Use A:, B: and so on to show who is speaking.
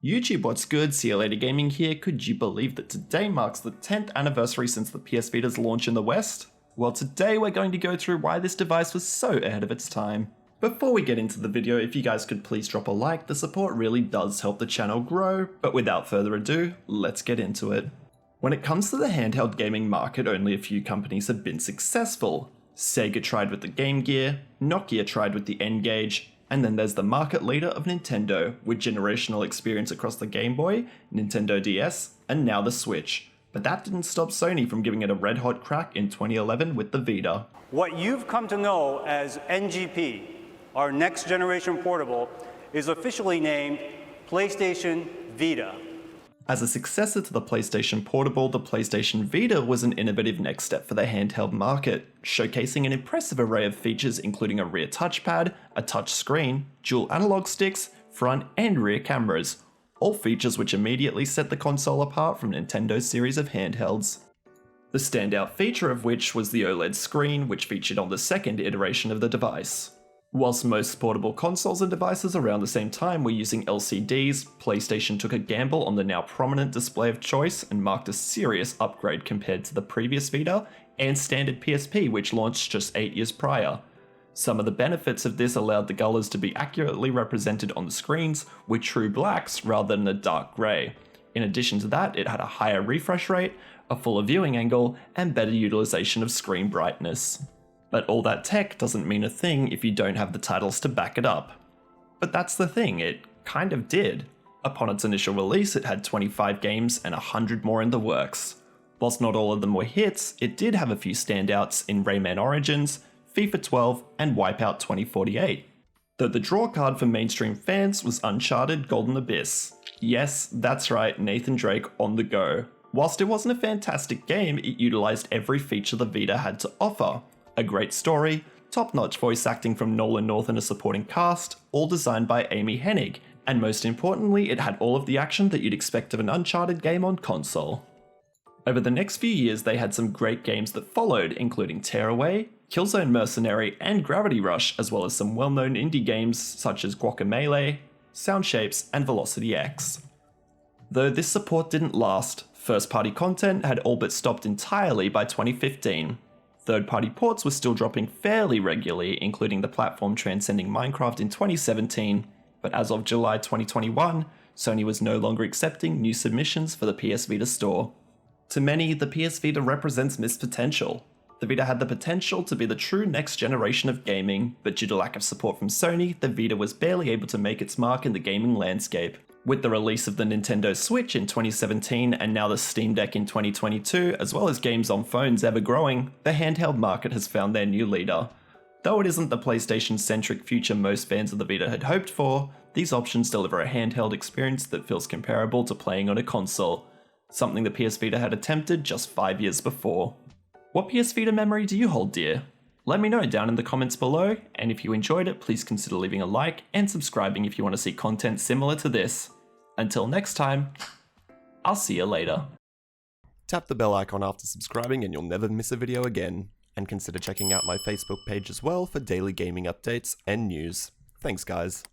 A: YouTube, what's good? See you later gaming here. Could you believe that today marks the 10th anniversary since the PS Vita's launch in the West? Well, today we're going to go through why this device was so ahead of its time. Before we get into the video, if you guys could please drop a like, the support really does help the channel grow, but without further ado, let's get into it. When it comes to the handheld gaming market, only a few companies have been successful. Sega tried with the Game Gear, Nokia tried with the N-Gage, and then there's the market leader of Nintendo, with generational experience across the Game Boy, Nintendo DS, and now the Switch. But that didn't stop Sony from giving it a red-hot crack in 2011 with the Vita.
B: What you've come to know as NGP, our next generation portable, is officially named PlayStation Vita.
A: As a successor to the PlayStation Portable, the PlayStation Vita was an innovative next step for the handheld market, showcasing an impressive array of features including a rear touchpad, a touch screen, dual analog sticks, front and rear cameras, all features which immediately set the console apart from Nintendo's series of handhelds. The standout feature of which was the OLED screen, which featured on the second iteration of the device. Whilst most portable consoles and devices around the same time were using LCDs, PlayStation took a gamble on the now prominent display of choice and marked a serious upgrade compared to the previous Vita and standard PSP, which launched just 8 years prior. Some of the benefits of this allowed the colors to be accurately represented on the screens with true blacks rather than a dark grey. In addition to that, it had a higher refresh rate, a fuller viewing angle, and better utilization of screen brightness. But all that tech doesn't mean a thing if you don't have the titles to back it up. But that's the thing, it kind of did. Upon its initial release, it had 25 games and 100 more in the works. Whilst not all of them were hits, it did have a few standouts in Rayman Origins, FIFA 12, and Wipeout 2048. Though the draw card for mainstream fans was Uncharted Golden Abyss. Yes, that's right, Nathan Drake on the go. Whilst it wasn't a fantastic game, it utilized every feature the Vita had to offer. A great story, top-notch voice acting from Nolan North and a supporting cast, all designed by Amy Hennig, and most importantly, it had all of the action that you'd expect of an Uncharted game on console. Over the next few years, they had some great games that followed, including Tearaway, Killzone Mercenary, and Gravity Rush, as well as some well-known indie games such as Guacamelee, Soundshapes, and Velocity X. Though this support didn't last, first-party content had all but stopped entirely by 2015. Third-party ports were still dropping fairly regularly, including the platform transcending Minecraft in 2017, but as of July 2021, Sony was no longer accepting new submissions for the PS Vita store. To many, the PS Vita represents missed potential. The Vita had the potential to be the true next generation of gaming, but due to lack of support from Sony, the Vita was barely able to make its mark in the gaming landscape. With the release of the Nintendo Switch in 2017 and now the Steam Deck in 2022, as well as games on phones ever growing, the handheld market has found their new leader. Though it isn't the PlayStation-centric future most fans of the Vita had hoped for, these options deliver a handheld experience that feels comparable to playing on a console, something the PS Vita had attempted just 5 years before. What PS Vita memory do you hold dear? Let me know down in the comments below, and if you enjoyed it, please consider leaving a like and subscribing if you want to see content similar to this. Until next time, I'll see you later.
C: Tap the bell icon after subscribing and you'll never miss a video again. And consider checking out my Facebook page as well for daily gaming updates and news. Thanks guys.